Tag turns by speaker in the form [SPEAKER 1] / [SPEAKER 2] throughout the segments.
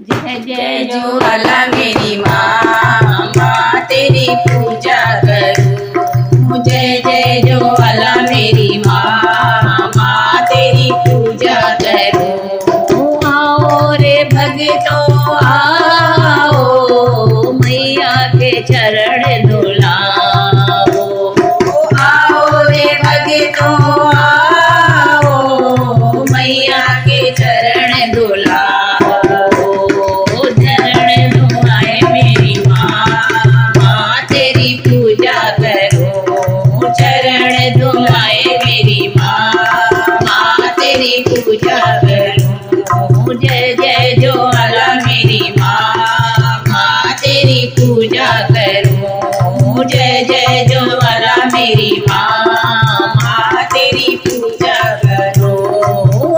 [SPEAKER 1] जय जय ज्वाला मेरी माँ, माँ तेरी पूजा करूँ। जय जय ज्वाला मेरी माँ, माँ तेरी पूजा करूँ। आओ रे भक्तों आओ, मैया के चरण धुलाओ। आओ रे भक्तों आओ, मैया के चरण धुलाओ। चरण धुलाए मेरी माँ, माँ तेरी पूजा करूँ। चरण धुलाए मेरी माँ, माँ तेरी पूजा करूँ। जय जय ज्वाला मेरी माँ, माँ तेरी पूजा करूँ। जय जय ज्वाला मेरी माँ, माँ तेरी पूजा करूँ।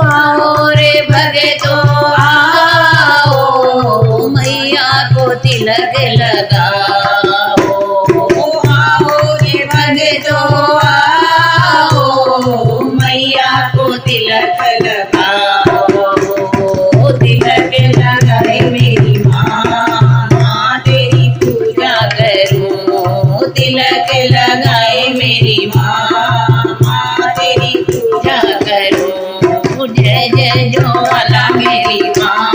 [SPEAKER 1] आओ रे भक्तों आओ, मैया को तिलक लगाओ। आओ रे भक्तों आओ, मैया को तिलक लगाओ। तिलक लगाए मेरी माँ, माँ तेरी पूजा करूँ। तिलक लगाए मेरी माँ, माँ तेरी पूजा करूँ। जय जय ज्वाला मेरी माँ,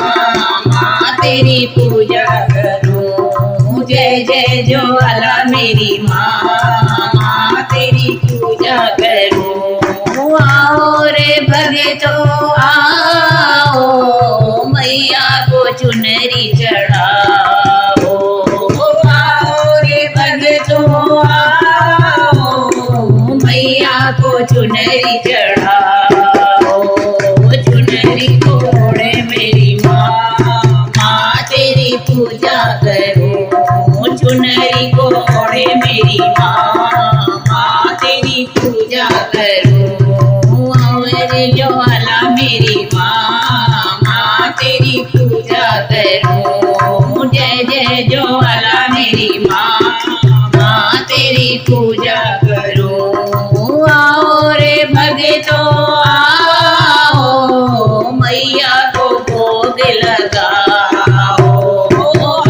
[SPEAKER 1] माँ तेरी पूजा करूँ। जय जय ज्वाला मेरी माँ, माँ तेरी पूजा करूँ। आओ रे भक्तों आओ, मैया को चुनरी चढ़ाओ। आओ रे भक्तों आओ, मैया को चुनरी चढ़ाओ। चुनरी को ओढ़े मेरी माँ, माँ तेरी पूजा करूँ। चुनरी को ओढ़े मेरी माँ, माँ तेरी पूजा करूँ। अमर ज्वाला मेरी माँ, माँ तेरी पूजा करूँ। जय जय ज्वाला मेरी माँ, माँ तेरी पूजा करूँ। आओ रे भक्तों आओ, मैया को भोग लगाओ।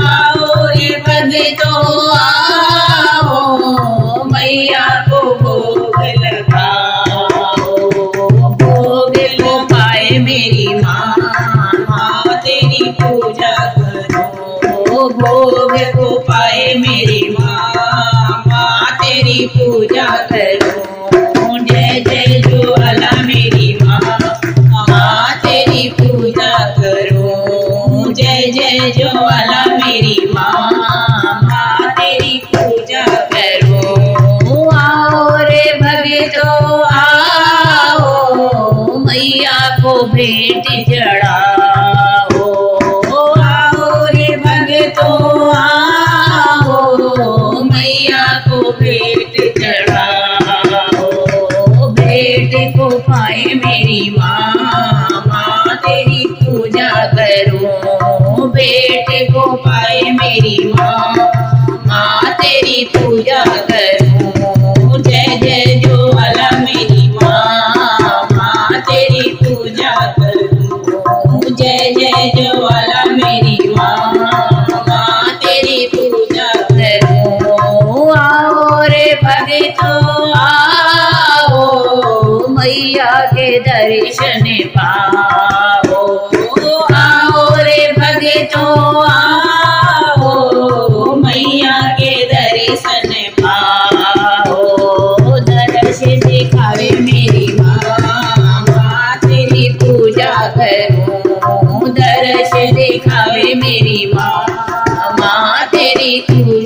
[SPEAKER 1] आओ रे भक्तों आओ, मैया को भोग लगाओ। भोग लगाए मेरी माँ, माँ तेरी पूजा करूँ। भोग को पाए मेरी माँ, माँ तेरी पूजा करूँ। जय जय ज्वाला मेरी माँ, माँ तेरी पूजा करूँ। जय जय ज्वाला मेरी माँ, माँ तेरी पूजा करूँ। आओ रे भक्तों आओ, मैया को भेंट चढ़ाओ। आओ रे भक्तों आओ, मैया को भेंट चढ़ाओ। भेंट को पाए मेरी माँ, माँ तेरी पूजा करूँ। भेंट को पाए मेरी माँ, माँ तेरी पूजा करूँ। जय जय ज्वाला मेरी माँ, माँ तेरी पूजा करूँ। जय जय ज्वाला मेरी माँ, माँ तेरी पूजा करूँ। आओ रे भक्तों आओ, मैया के दर्शन पाओ। आओ रे भक्तों आओ, मैया के दर्शन पाओ। दर्श दिखावे मेरी माँ, माँ तेरी पूजा करूँ। दर्श दिखावे मेरी माँ, माँ तेरी पूजा